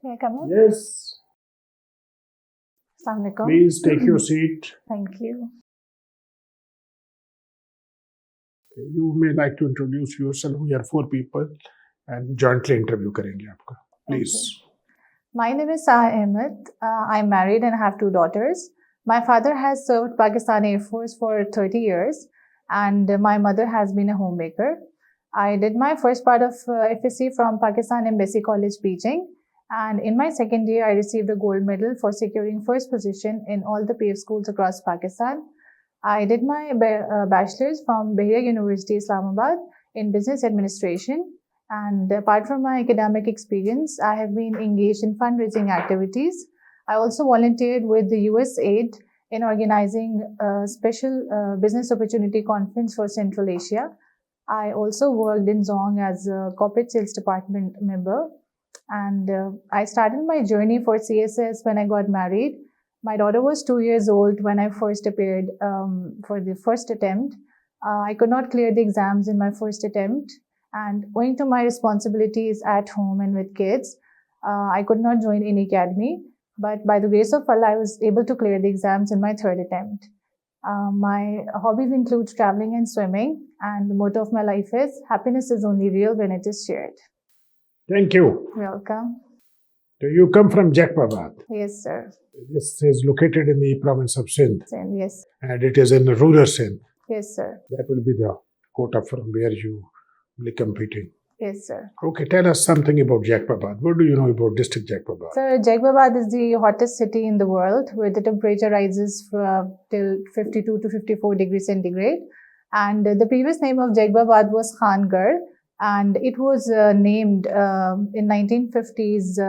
May I come in? Yes, Assalamu alaikum. please take your seat. Thank you. You may like to introduce yourself. We are 4 people and jointly interview करेंगे आपका. Please. My name is Saher Ahmed. I'm married and have 2 daughters. My father has served Pakistan Air Force for 30 years and my mother has been a homemaker. I did my first part of FSC from Pakistan Embassy College, Beijing. And in my second year, I received a gold medal for securing first position in all the PF schools across Pakistan. I did my bachelor's from Bahia University, Islamabad in business administration. And apart from my academic experience, I have been engaged in fundraising activities. I also volunteered with the USAID in organizing a special business opportunity conference for Central Asia. I also worked in Zong as a corporate sales department member. And I started my journey for CSS when I got married. My daughter was 2 years old when I first appeared for the first attempt. I could not clear the exams in my first attempt. And owing to my responsibilities at home and with kids, I could not join any academy. But by the grace of Allah, I was able to clear the exams in my third attempt. My hobbies include traveling and swimming. And the motto of my life is, happiness is only real when it is shared. Thank you. Welcome. So you come from Jackpabad. Yes, sir. This is located in the province of Sindh Yes. and it is in rural Sindh. Yes, sir. That will be the quota from where you will be competing. Yes, sir. Okay, tell us something about Jackpabad. What do you know about district Jackpabad? Sir, Jagbabad is the hottest city in the world where the temperature rises till 52 to 54 degrees centigrade. And the previous name of Jagbabad was Khangarh. And it was named in 1950s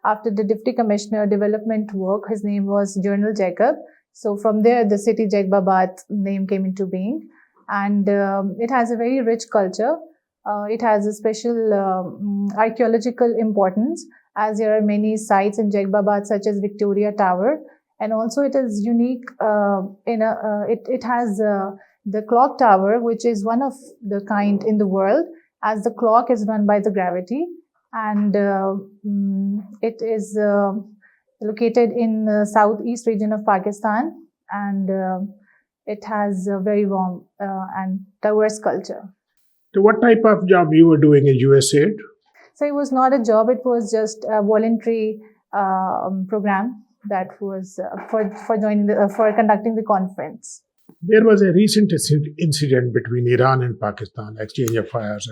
after the Deputy Commissioner Development Work. His name was General Jacob. So from there, the city Jagbabad name came into being. And it has a very rich culture. It has a special archaeological importance as there are many sites in Jagbabad such as Victoria Tower. And also it is unique it has the clock tower, which is one of the kind in the world, as the clock is run by the gravity, and it is located in the southeast region of Pakistan, and it has a very warm and diverse culture. So what type of job you were doing in USAID? So it was not a job, it was just a voluntary program that was for conducting the conference. There was a recent incident between Iran and Pakistan, exchange of fires.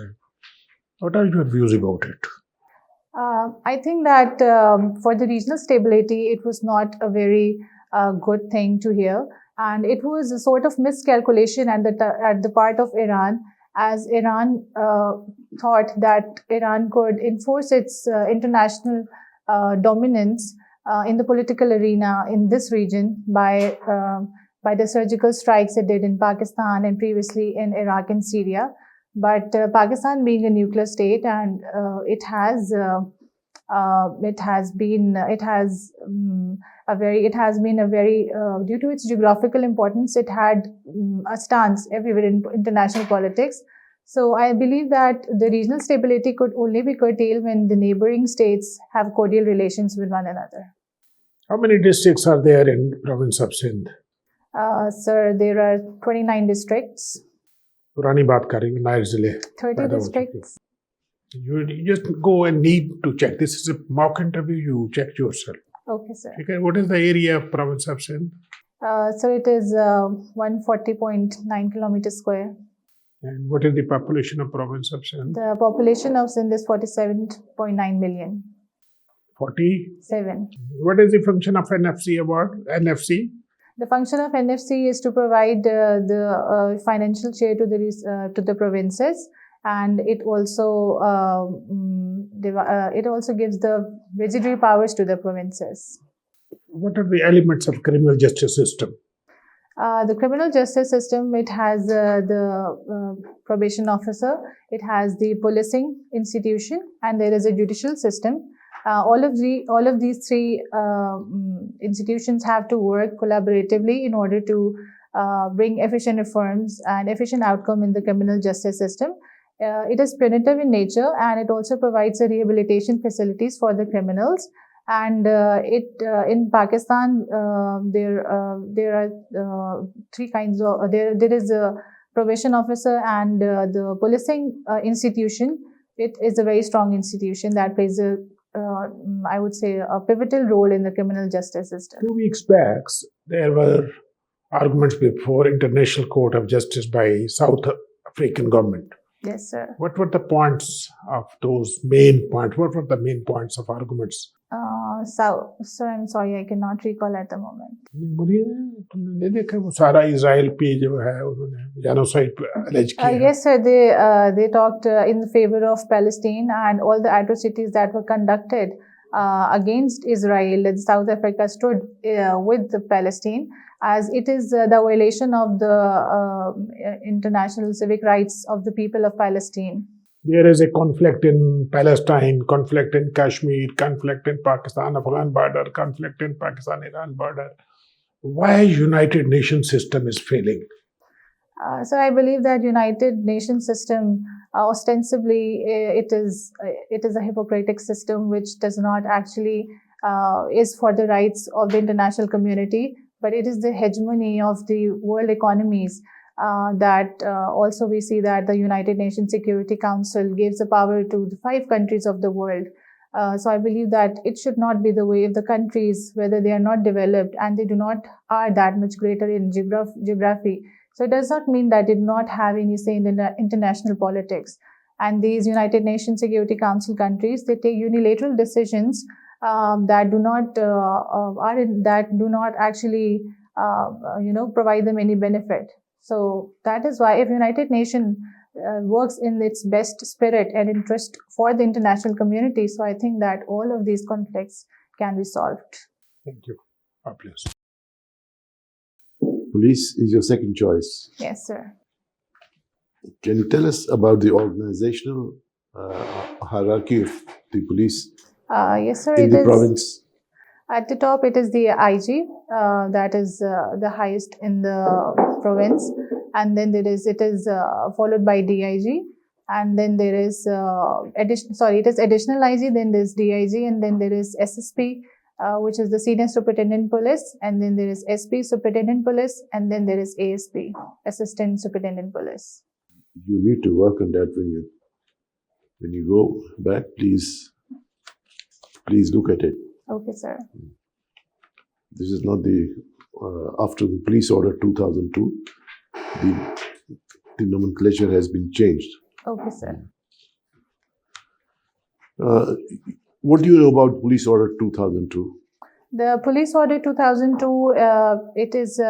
What are your views about it? I think that for the regional stability, it was not a very good thing to hear. And it was a sort of miscalculation at the part of Iran, as Iran thought that Iran could enforce its international dominance in the political arena in this region by the surgical strikes it did in Pakistan and previously in Iraq and Syria. But Pakistan being a nuclear state, and it has been a very due to its geographical importance, it had a stance everywhere in international politics. So I believe that the regional stability could only be curtailed when the neighboring states have cordial relations with one another. How many districts are there in the province of Sindh? Sir, there are 29 districts. पुरानी बात कर रही हूँ, नए जिले 30 districts. You just go and need to check. This is a mock interview. You check yourself. Okay, sir. Okay. What is the area of province of Sindh? So it is 140.9 kilometers square. And what is the population of province of Sindh? The population of Sindh is 47.9 million. 47. What is the function of NFC award? NFC? The function of NFC is to provide the financial share to the provinces, and it also gives the residuary powers to the provinces. What are the elements of criminal justice system? The criminal justice system, it has the probation officer, it has the policing institution, and there is a judicial system. All of these three institutions have to work collaboratively in order to bring efficient reforms and efficient outcome in the criminal justice system. It is punitive in nature, and it also provides a rehabilitation facilities for the criminals. And in Pakistan there are three kinds of there is a probation officer and the policing institution. It is a very strong institution that plays a I would say a pivotal role in the criminal justice system. 2 weeks back, there were arguments before International Court of Justice by South African government. Yes, sir. What were the points of those main points? What were the main points of arguments? So I'm sorry, I cannot recall at the moment. बोलिए, तुमने नहीं देखा वो सारा Israel पे जो है उन्होंने जेनोसाइड एलिज किया है? Yes, sir. They talked in favor of Palestine and all the atrocities that were conducted against Israel. South Africa stood with the Palestine, as it is the violation of the international civic rights of the people of Palestine. There is a conflict in Palestine, conflict in Kashmir, conflict in Pakistan-Afghan border, conflict in Pakistan-Iran border. Why United Nations system is failing? So I believe that United Nations system ostensibly it is a hypocritical system which does not actually is for the rights of the international community, but it is the hegemony of the world economies. That also we see that the United Nations Security Council gives the power to the 5 countries of the world. So I believe that it should not be the way if the countries, whether they are not developed and they do not are that much greater in geography. So it does not mean that they do not have any say in the international politics. And these United Nations Security Council countries, they take unilateral decisions that do not actually provide them any benefit. So that is why if United Nations works in its best spirit and interest for the international community, so I think that all of these conflicts can be solved. Thank you. God bless. Police is your second choice. Yes, sir. Can you tell us about the organizational hierarchy of the police Yes, sir. in the province? At the top, it is the IG, that is the highest in the province, and then it is followed by DIG, and then there is it is additional IG, then there is DIG, and then there is SSP, which is the Senior Superintendent Police, and then there is SP, Superintendent Police, and then there is ASP, Assistant Superintendent Police. You need to work on that when you go back. Please look at it. Okay, sir. This is not after the police order 2002, the nomenclature has been changed. Okay, sir. What do you know about police order 2002? The police order 2002, it is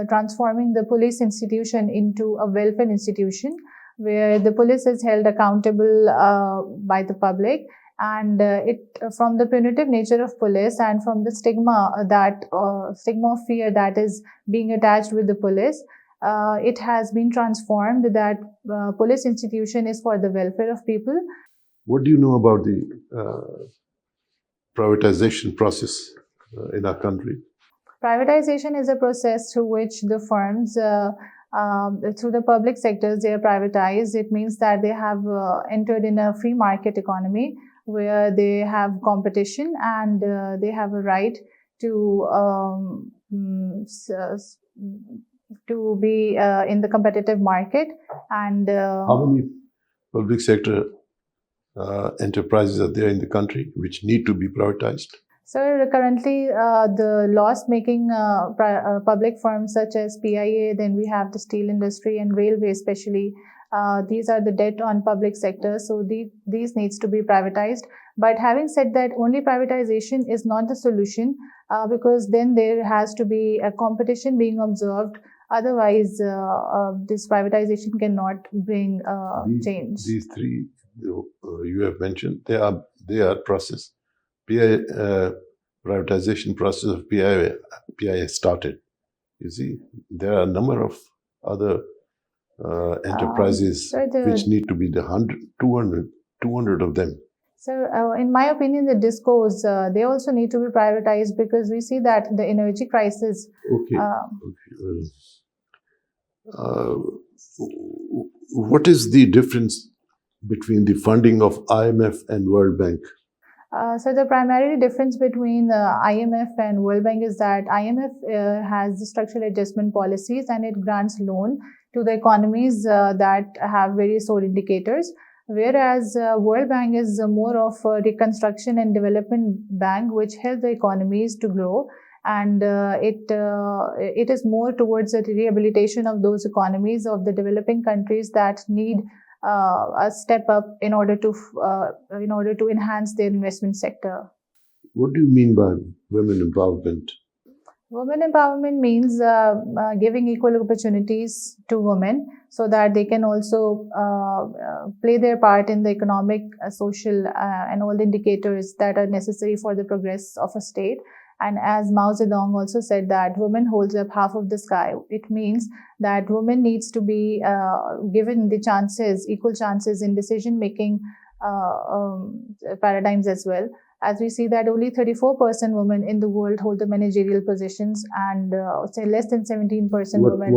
transforming the police institution into a welfare institution where the police is held accountable by the public. And from the punitive nature of police and from the stigma of fear that is being attached with the police, it has been transformed that police institution is for the welfare of people. What do you know about the privatization process in our country? Privatization is a process through which the firms, through the public sectors, they are privatized. It means that they have entered in a free market economy where they have competition and they have a right to be in the competitive market. And how many public sector enterprises are there in the country which need to be privatized? Sir, currently the loss-making public firms such as PIA, then we have the steel industry and railway especially. These are the debt on public sector, so these needs to be privatized. But having said that, only privatization is not the solution because then there has to be a competition being observed. Otherwise, this privatization cannot bring change. These three you have mentioned, they are process. Privatization process of PIA started. You see, there are a number of other enterprises which need to be 200 of them. So, in my opinion, the discos, they also need to be privatized because we see that the energy crisis. Okay. What is the difference between the funding of IMF and World Bank? So the primary difference between IMF and World Bank is that IMF has the structural adjustment policies and it grants loan to the economies that have very sore indicators, whereas World Bank is more of a reconstruction and development bank which help the economies to grow, and it is more towards the rehabilitation of those economies of the developing countries that need a step up in order to enhance their investment sector. What do you mean by women empowerment? Women empowerment means giving equal opportunities to women so that they can also play their part in the economic, social, and all the indicators that are necessary for the progress of a state. And as Mao Zedong also said that women holds up half of the sky. It means that women needs to be given the chances, equal chances in decision-making paradigms as well. As we see that only 34% women in the world hold the managerial positions, and say less than 17% women.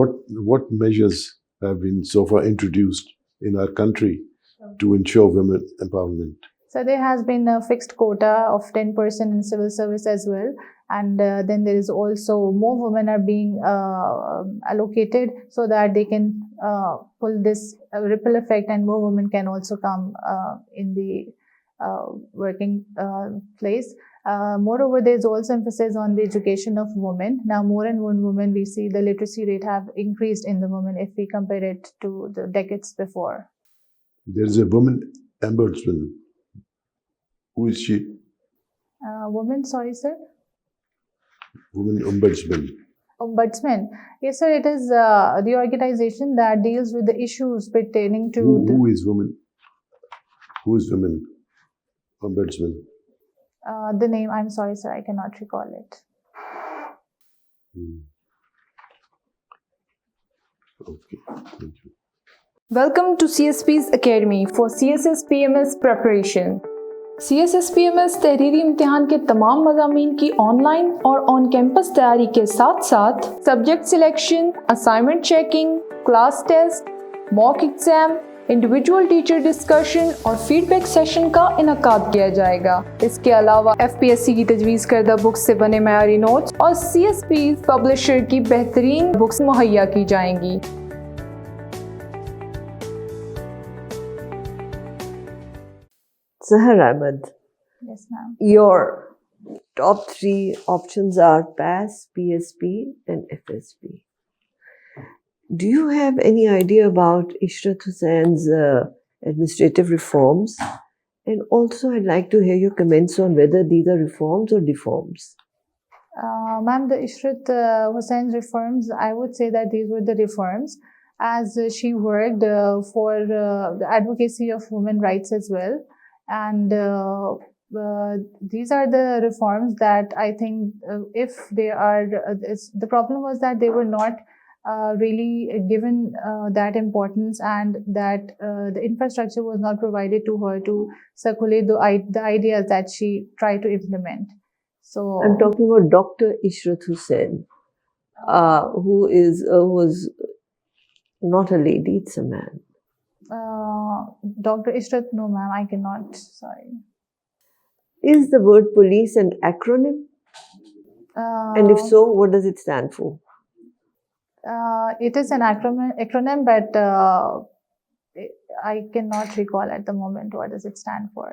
What measures have been so far introduced in our country to ensure women empowerment? So there has been a fixed quota of 10% in civil service as well, and then there is also more women are being allocated so that they can pull this ripple effect, and more women can also come in the working place. Moreover, there is also emphasis on the education of women. Now, more and more women, we see the literacy rate have increased in the women if we compare it to the decades before. There is a woman ombudsman. Who is she? Woman, sorry, sir? Woman ombudsman. Ombudsman. Yes, sir, it is the organization that deals with the issues pertaining to Who is woman? Who is woman ombudsman? The name, I'm sorry, sir, I cannot recall it. Okay, thank you. Welcome to CSPs Academy for CSS PMS preparation. CSS PMS तहरीरी इम्तिहान के तमाम मज़ामीन की online और on campus तैयारी के साथ साथ subject selection, assignment checking, class test, mock exam, individual teacher discussion और फीडबैक सेशन का इनकाद किया जाएगा। इसके अलावा FPSC की तजवीज़ करदा बुक्स से बने मयारी नोट्स और CSP पब्लिशर की बेहतरीन बुक्स मुहैया की जाएंगी। Saher Ahmed, Yes, ma'am. your top three options are PAS, PSP, and FSP. Do you have any idea about Ishrat Hussein's administrative reforms? And also, I'd like to hear your comments on whether these are reforms or deforms. Ma'am, the Ishrat Hussein's reforms, I would say that these were the reforms, as she worked for the advocacy of women's rights as well. And these are the reforms that I think if they are, the problem was that they were not really given that importance, and that the infrastructure was not provided to her to circulate the ideas that she tried to implement. So I'm talking about Dr. Ishrat Hussain, who was not a lady, it's a man. Dr. Ishrat, no ma'am, I cannot, sorry. Is the word police an acronym? And if so, what does it stand for? It is an acronym, but I cannot recall at the moment what does it stand for.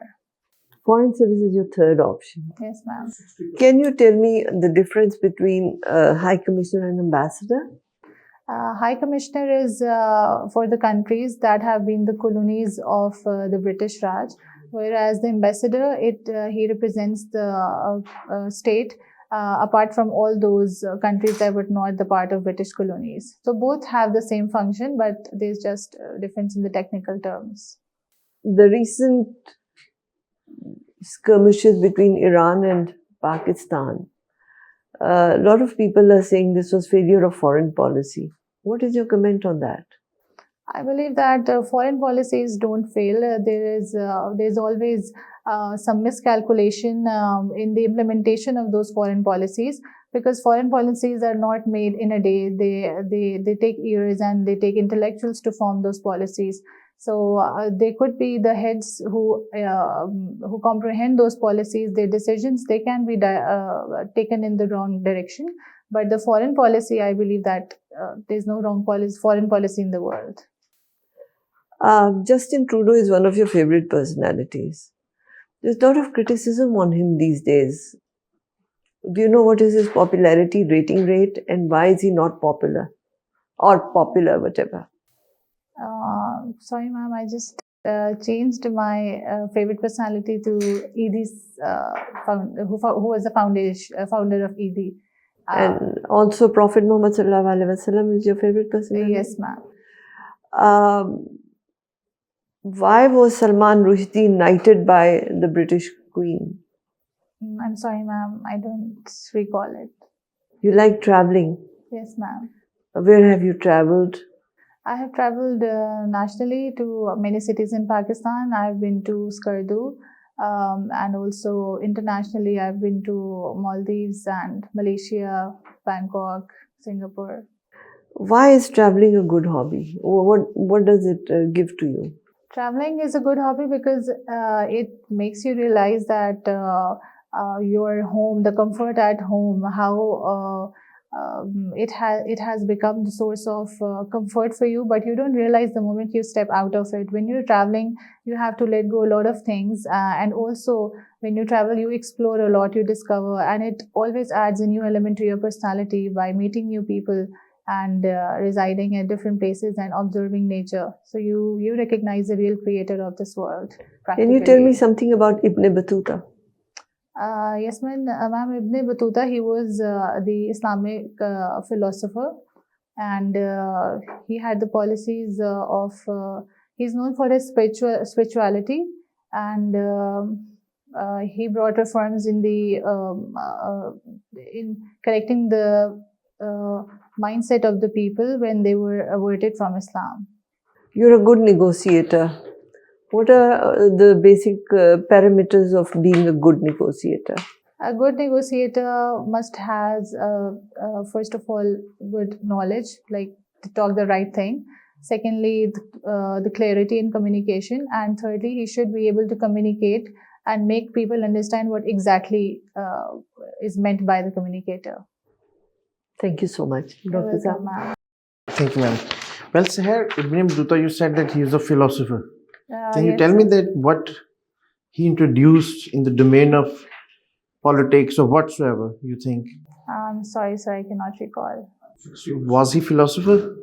Foreign service is your third option. Yes, ma'am. Can you tell me the difference between High Commissioner and Ambassador? High Commissioner is for the countries that have been the colonies of the British Raj, whereas the ambassador, he represents the state apart from all those countries that were not the part of British colonies. So both have the same function, but there's just a difference in the technical terms. The recent skirmishes between Iran and Pakistan, a lot of people are saying this was failure of foreign policy. What is your comment on that? I believe that foreign policies don't fail. There's always some miscalculation in the implementation of those foreign policies, because foreign policies are not made in a day. They take years and they take intellectuals to form those policies. So they could be the heads who comprehend those policies, their decisions, they can be taken in the wrong direction. But the foreign policy, I believe that there's no wrong foreign policy in the world. Justin Trudeau is one of your favorite personalities. There's a lot of criticism on him these days. Do you know what is his popularity rating rate and why is he not popular? Or popular, whatever. Sorry, ma'am, I just changed my favorite personality to ED's, who was the founder of ED. And also Prophet Muhammad Sallallahu Alaihi Wasallam is your favorite personality? Yes, ma'am. Why was Salman Rushdie knighted by the British Queen? I'm sorry, ma'am, I don't recall it. You like traveling? Yes, ma'am. Where have you traveled? I have traveled nationally to many cities in Pakistan. I've been to Skardu, and also internationally I've been to Maldives and Malaysia, Bangkok, Singapore. Why is traveling a good hobby? What does it give to you? Traveling is a good hobby because it makes you realize that your home, the comfort at home, how it has become the source of comfort for you, but you don't realize the moment you step out of it. When you're traveling, you have to let go a lot of things, and also when you travel, you explore a lot, you discover, and it always adds a new element to your personality by meeting new people and residing at different places and observing nature. So you recognize the real creator of this world. Can you tell me something about Ibn Battuta? Yes, ma'am. Ibn Battuta, he was the Islamic philosopher, and he had the policies of. He's known for his spirituality, and he brought reforms in the in correcting the mindset of the people when they were averted from Islam. You're a good negotiator. What are the basic parameters of being a good negotiator? A good negotiator must has, first of all, good knowledge, like to talk the right thing. Secondly, the clarity in communication. And thirdly, he should be able to communicate and make people understand what exactly is meant by the communicator. Thank you so much, Dr. Zahra. Thank you, ma'am. Well, Saher, Ibn Battuta, you said that he is a philosopher. Can you Yes, tell me sir. that what he introduced in the domain of politics or whatsoever, you think? I'm sorry, sir, I cannot recall. Was he philosopher?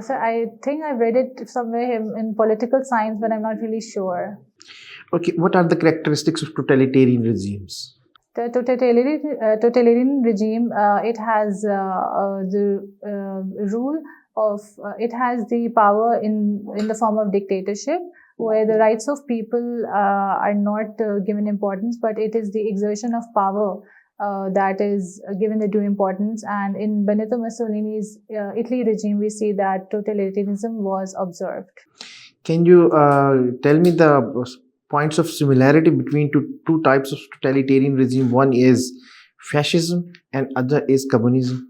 Sir, I think I read it somewhere in political science, but I'm not really sure. Okay, what are the characteristics of totalitarian regimes? The totalitarian regime, it has the rule of, it has the power in the form of dictatorship, where the rights of people are not given importance, but it is the exertion of power that is given the due importance. And in Benito Mussolini's Italy regime, we see that totalitarianism was observed. Can you tell me the points of similarity between two types of totalitarian regime? One is fascism and other is communism.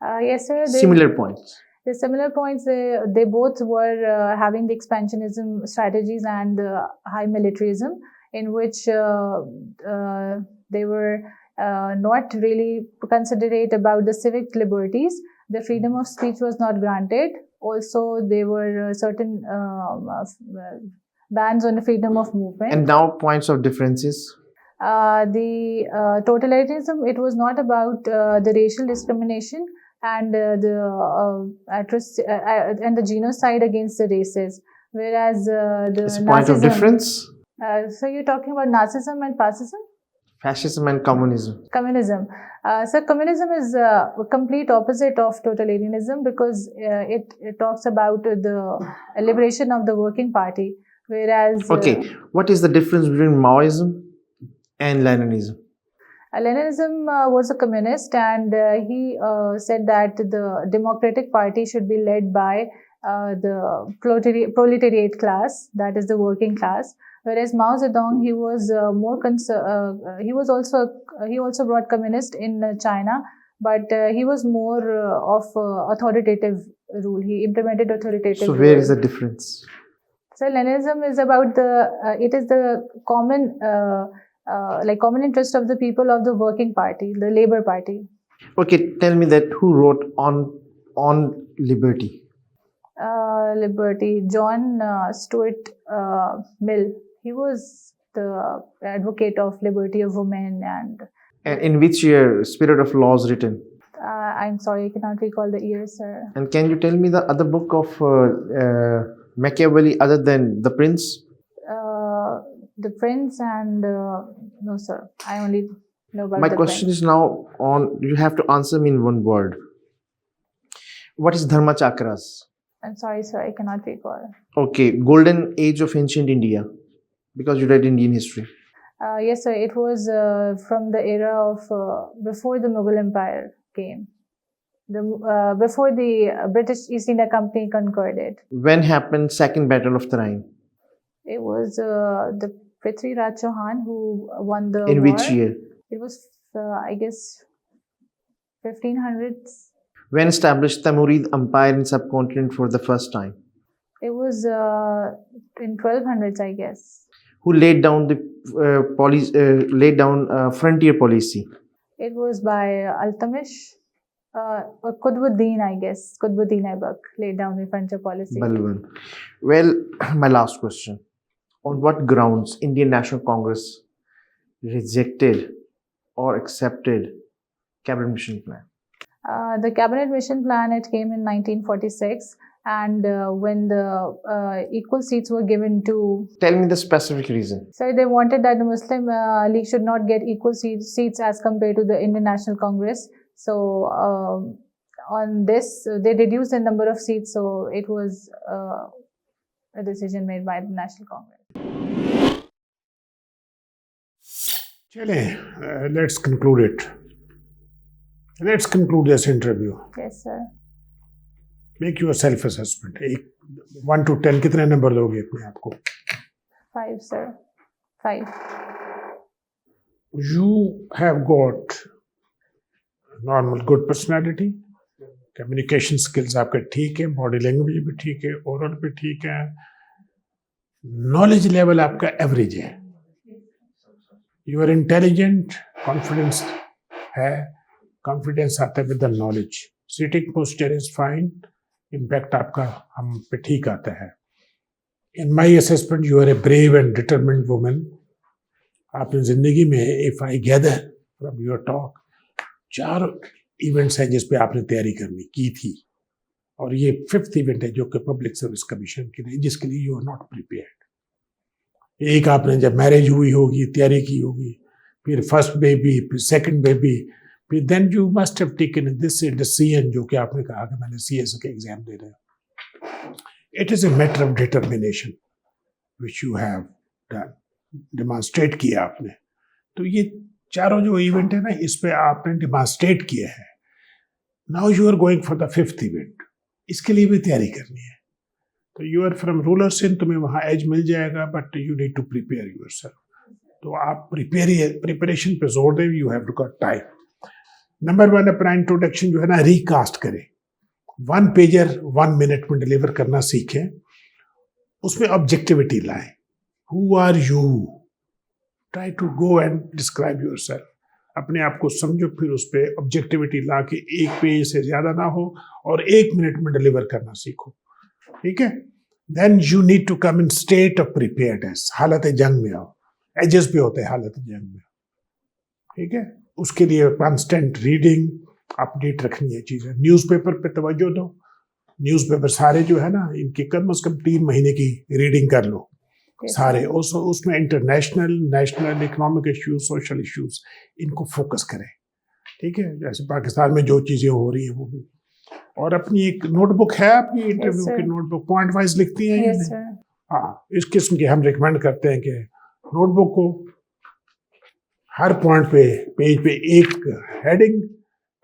Yes, sir. Similar points. The similar points, they both were having the expansionism strategies and high militarism, in which they were not really considerate about the civic liberties. The freedom of speech was not granted. Also, there were certain bans on the freedom of movement. And now points of differences. The totalitarianism, it was not about the racial discrimination and the genocide against the races, whereas the It's a point of difference. So you're talking about Nazism and fascism? Fascism and communism. Communism. So communism is a complete opposite of totalitarianism because it talks about the liberation of the working party, whereas... Okay, what is the difference between Maoism and Leninism? Leninism was a communist, and he said that the Democratic Party should be led by the proletariat class, that is the working class. Whereas Mao Zedong, he was he also brought communist in China, but he was more of authoritative rule. He implemented authoritative. So where is the difference? So Leninism is about it is the common common interest of the people of the working party, the Labour Party. Okay, tell me that who wrote on liberty? Liberty, John Stuart Mill. He was the advocate of liberty of women, and And in which year Spirit of Law was written? I'm sorry, I cannot recall the year, sir. And can you tell me the other book of Machiavelli other than The Prince? The Prince and no, sir. I only know about My the question Prince. is now on. You have to answer me in one word. What is Dharma Chakras? I'm sorry, sir. I cannot recall. Okay, golden age of ancient India, because you read Indian history. Yes, sir. It was from the era of before the Mughal Empire came. Before the British East India Company conquered it. When happened Second Battle of the Rhine? It was the Prithviraj Chauhan who won the In war. which year? It was, I guess, 1500s. When established Timurid Empire in subcontinent for the first time? It was in 1200s, I guess. Who laid down the frontier policy? It was by Altamish. Or Qutbuddin, I guess. Qutbuddin Aibak laid down the frontier policy. Balwan. Well, my last question. On what grounds Indian National Congress rejected or accepted Cabinet Mission Plan? The Cabinet Mission Plan, it came in 1946, and when the equal seats were given to... Tell me the specific reason. So they wanted that the Muslim League should not get equal seats as compared to the Indian National Congress. So on this, they reduced the number of seats, so it was a decision made by the National Congress. Chale, let's conclude it. Let's conclude this interview. Yes, sir. Make your self-assessment. 1 to 10 कितने number दोगे अपने आप को? 5, sir. 5. You have got normal good personality. Communication skills आपके ठीक है, body language भी ठीक है, oral भी ठीक है. Knowledge level आपका average है. You are intelligent, confidence है. Confidence आता है with the knowledge. Sitting posture is fine. Impact आपका हम पे ठीक आता है. In my assessment, you are a brave and determined woman. आपने जिंदगी में, if I gather from your talk, 4 events हैं जिस पे आपने तैयारी करनी की थी, और ये 5th इवेंट है जो कि पब्लिक सर्विस कमीशन की नहीं, जिसके लिए यू आर नॉट प्रिपेयर्ड. एक आपने जब मैरिज हुई होगी तैयारी की होगी, फिर फर्स्ट बेबी, फिर सेकंड बेबी, फिर then you must have taken this decision जो कि आपने कहा कि मैंने CSS के एग्जाम दे रहे हैं. It is a matter of determination which you have done, demonstrate किया आपने. तो ये 4 जो इवेंट है ना, इस पे आपने डिमॉन्स्ट्रेट किया है. Now you are going for the 5th event. इसके लिए भी तैयारी करनी है. तो you are from rural Sindh, तुम्हें वहाँ एज मिल जाएगा, but you need to prepare yourself. तो आप प्रिपरेशन पे जोर दें. You have to got time. Number 1, अपना इंट्रोडक्शन जो है ना रिकास्ट करें. 1 पेजर 1 मिनट में डिलीवर करना सीखें. उसमें ऑब्जेक्टिविटी लाएं. Who are you? Try to go and describe yourself. अपने आप को समझो, फिर उस पर ऑब्जेक्टिविटी ला के 1 पेज से ज़्यादा ना हो और 1 मिनट में डिलीवर करना सीखो. ठीक है. Then you need to come in state of preparedness. हालत जंग में आओ. एजेस पे होते हैं हालत जंग में. ठीक है. उसके लिए कॉन्स्टेंट रीडिंग, अपडेट रखनी है चीज़ें. न्यूज़पेपर पे तवज्जो दो. न्यूज़पेपर सारे जो है ना, इनकी कम से कम 3 महीने की रीडिंग कर लो. सारे उसमें international, national, economic issues, social issues, इनको फोकस करें. ठीक है. जैसे पाकिस्तान में जो चीज़ें हो रही हैं वो भी. और अपनी एक नोटबुक है आपकी इंटरव्यू की नोटबुक, पॉइंट वाइज लिखती हैं? हाँ, इस किस्म की हम रिकमेंड करते हैं कि नोटबुक को हर पॉइंट पे, पेज पे एक heading,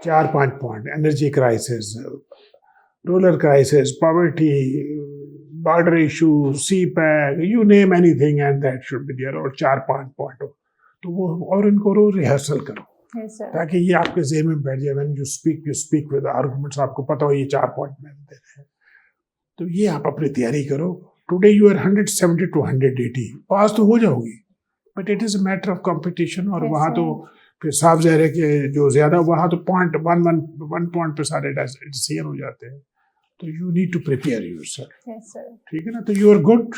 4-5 point. Energy crisis, rural crisis, poverty, border issues, CPAC, you name anything and that should be there. और 4-5 पॉइंट हो तो वो, और इनको रोज रिहर्सल करो. Yes, sir. ताकि ये आपके ज़हन में बैठ जाए. When you speak with arguments, आपको पता हो ये 4 पॉइंट मैंने दे रहे हैं. तो ये आप अपनी तैयारी करो. टुडे यू आर 170 to 180, पास तो हो जाओगी, but it is a matter of competition. और Yes, वहाँ sir. तो फिर साफ ज़ाहिर है कि जो ज़्यादा वहाँ तो वन पॉइंट पे सारे डिसीजन हो जाते हैं। तो you need to prepare yourself, Yes, sir. ठीक है ना। तो you are good,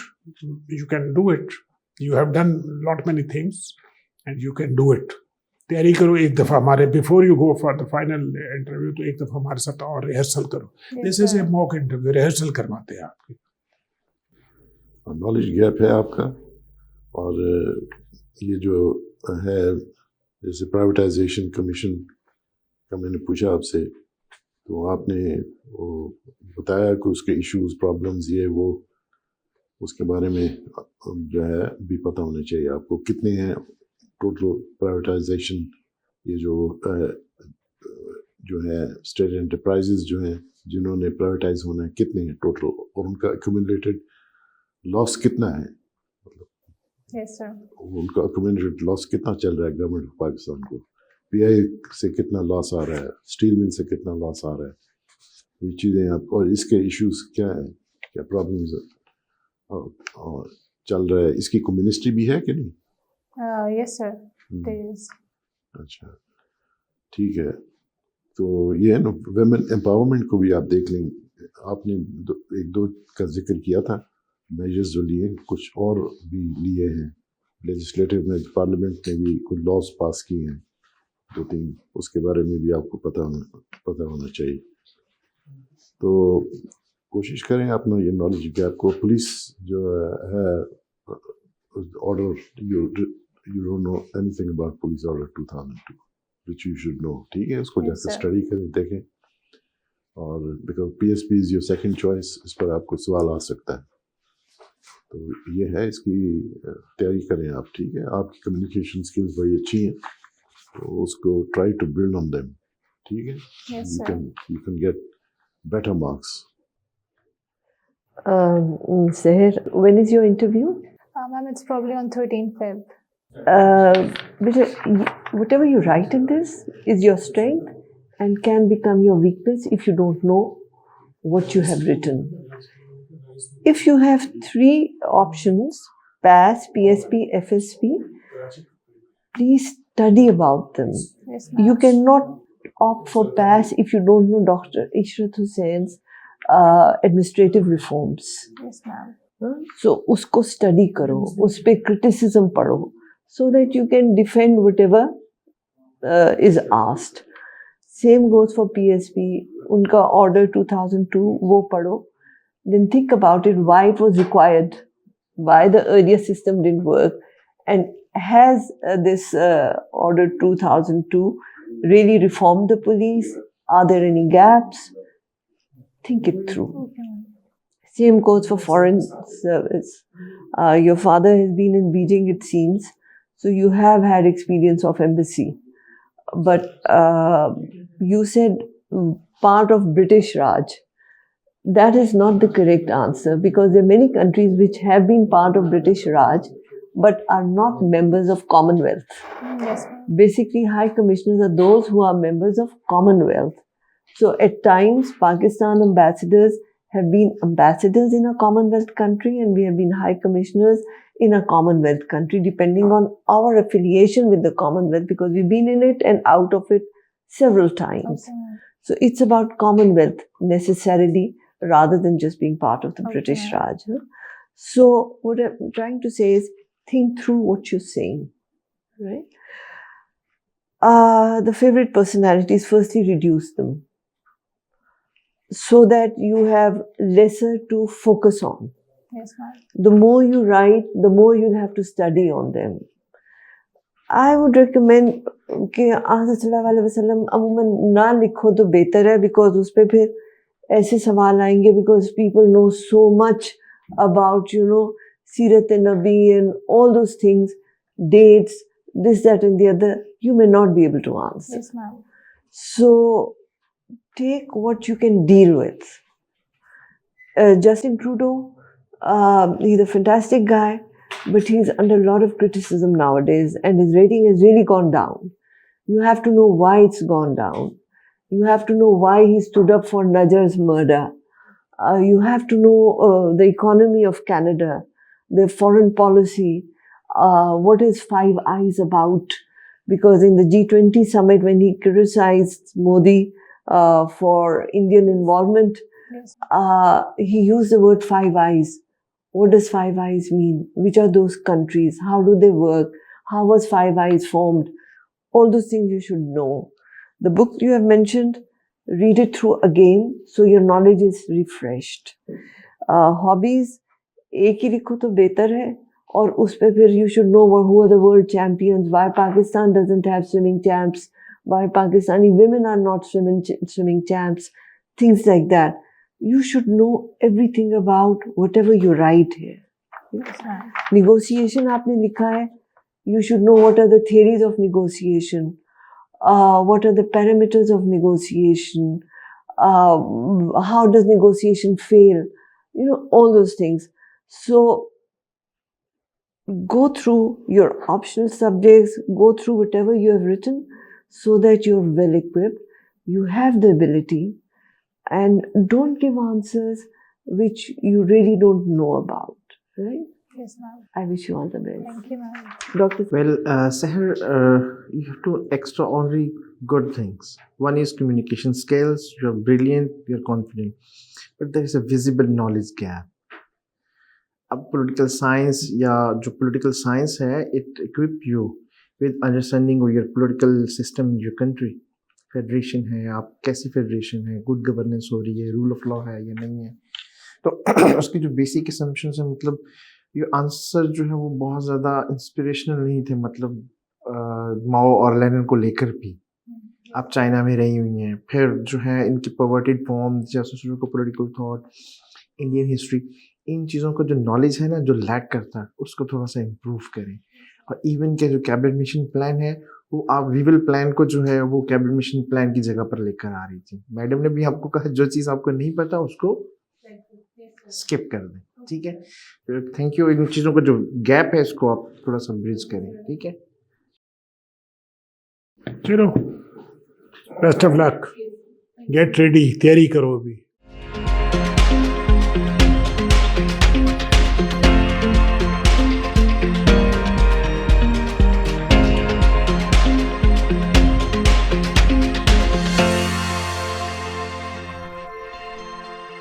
you can do it, you have done lot many things and you can do it. तैयारी करो एक दफ़ा, हमारे before you go for the final interview, तो एक दफ़ा हमारे साथ और रिहर्सल करो। Yes, this is a sir. Mock interview, rehearsal करवाते हैं आपकी। नॉलेज गैप है आपका। और ये जो है, जैसे प्राइवेटाइजेशन कमीशन का मैंने पूछा आपसे, तो आपने वो बताया कि उसके इश्यूज, प्रॉब्लम्स, ये वो, उसके बारे में जो है भी पता होना चाहिए आपको। कितने हैं टोटल प्राइवेटाइजेशन, ये जो है स्टेट एंटरप्राइजेज जो हैं जिन्होंने प्राइवेटाइज होना है, कितने हैं टोटल, और उनका एक्यूमुलेटेड लॉस कितना है, Yes, sir. उनका एक्यूमुलेटेड लॉस कितना चल रहा है गवर्नमेंट ऑफ पाकिस्तान को, पीआई से कितना लॉस आ रहा है, स्टील मिल से कितना लॉस आ रहा है, ये चीज़ें आप, और इसके इश्यूज क्या हैं, क्या प्रॉब्लम्स और चल रहा है, इसकी कोई मिनिस्ट्री भी है कि नहीं? Yes, sir. There is. अच्छा, ठीक है। तो ये है ना, वेमेन एम्पावरमेंट को भी आप देख लेंगे। आपने एक दो का जिक्र किया था, मेजर्स जो लिए, कुछ और भी लिए हैं लेजिस्लेटिव में, पार्लियामेंट ने भी कुछ लॉज पास किए हैं 2-3, उसके बारे में भी आपको पता होना चाहिए। तो कोशिश करें अपना ये नॉलेज गैप को। पुलिस जो है order, you don't know anything about police order 2002 which you should know, ठीक है, उसको Yes, जाकर sir. स्टडी करें, देखें। और because PSP is your second choice, इस पर आपको सवाल आ सकता है। तो ये है, इसकी तैयारी करें आप, ठीक है। आपकी कम्युनिकेशन स्किल्स बड़ी अच्छी हैं, तो उसको try to build on them, ठीक है। Yes, you sir. Can get better marks. Saher, when is your interview? Ma'am, it's probably on 13th Feb. Whatever you write in this is your strength and can become your weakness if you don't know what you have written. If you have 3 options, PAS, PSP, FSP, please study about them. Yes, ma'am. You cannot opt for PAS if you don't know Dr. Ishrat Hussein's administrative reforms. Yes, ma'am. So उसको study करो, उस पे criticism पढ़ो, so that you can defend whatever is asked. Same goes for PSP. उनका order 2002 वो पढ़ो. Then think about it, why it was required, why the earlier system didn't work, and has this order 2002 really reformed the police? Are there any gaps? Think it through. Okay, ma'am. Same goes for foreign service. Your father has been in Beijing, it seems, so you have had experience of embassy. But you said part of British Raj. That is not the correct answer, because there are many countries which have been part of British Raj but are not members of Commonwealth. Yes, ma'am. Basically, High Commissioners are those who are members of Commonwealth. So at times, Pakistan ambassadors have been ambassadors in a Commonwealth country, and we have been High Commissioners in a Commonwealth country, depending on our affiliation with the Commonwealth, because we've been in it and out of it several times. Okay, ma'am. So it's about Commonwealth necessarily, rather than just being part of the Okay. British Raj. So what I'm trying to say is, think through what you're saying, right? The favorite personalities, firstly reduce them, so that you have lesser to focus on. Yes, ma'am. The more you write, the more you'll have to study on them. I would recommend कि आज़ सल्लल्लाहु अलैहि वसल्लम अमूमन ना लिखो तो बेहतर है, because उस पे फिर ऐसे सवाल आएंगे, because people know so much about, सीरत नबी and all those things, dates, this, that and the other, you may not be able to answer. Yes, ma'am. So take what you can deal with. Justin Trudeau, he's a fantastic guy, but he's under a lot of criticism nowadays, and his rating has really gone down. You have to know why it's gone down. You have to know why he stood up for Najar's murder. You have to know the economy of Canada, the foreign policy, what is Five Eyes about. Because in the G20 summit, when he criticized Modi for Indian involvement, Yes. he used the word Five Eyes. What does Five Eyes mean? Which are those countries? How do they work? How was Five Eyes formed? All those things you should know. The book you have mentioned, read it through again so your knowledge is refreshed. Hobbies, एक ही लिखो तो बेहतर है और उस पे फिर you should know who are the world champions, why Pakistan doesn't have swimming champs, why Pakistani women are not swimming champs, things like that. You should know everything about whatever you write here. Yes, ma'am. Negotiation आपने लिखा है, you should know what are the theories of negotiation, what are the parameters of negotiation, how does negotiation fail, all those things. So go through your optional subjects, go through whatever you have written so that you're well equipped, you have the ability, and don't give answers which you really don't know about, right? Yes, ma'am. I wish you all the best. Thank you, ma'am. Dr. Well, Saher, you have two extraordinary good things. One is communication skills. You're brilliant, you're confident. But there is a visible knowledge gap. अब political science या जो political science है, it equip you with understanding of your political system in your country. Federation है, आप कैसी federation है, good governance हो रही है, rule of law है या नहीं है. तो उसकी जो basic assumptions है, मतलब ये आंसर जो है वो बहुत ज़्यादा इंस्पिरेशनल नहीं थे, मतलब माओ और लेनिन को लेकर भी. आप चाइना में रही हुई हैं, फिर जो है इनकी परवर्टेड फॉर्म्स जैसे शुरू को पॉलिटिकल थॉट, इंडियन हिस्ट्री, इन चीज़ों का जो नॉलेज है ना, जो लैक करता है, उसको थोड़ा सा इम्प्रूव करें. और इवन के जो कैबिनेट मिशन प्लान है, वो आप विवल प्लान को जो है वो कैबिनेट मिशन प्लान की जगह पर लेकर आ रही थी. मैडम ने भी आपको कहा जो चीज़ आपको नहीं पता उसको स्किप कर दें, ठीक है. Thank you. इन चीज़ों का जो गैप है इसको आप थोड़ा सा ब्रिज करें, ठीक है. चलो, best of luck. Get ready, तैयारी करो अभी.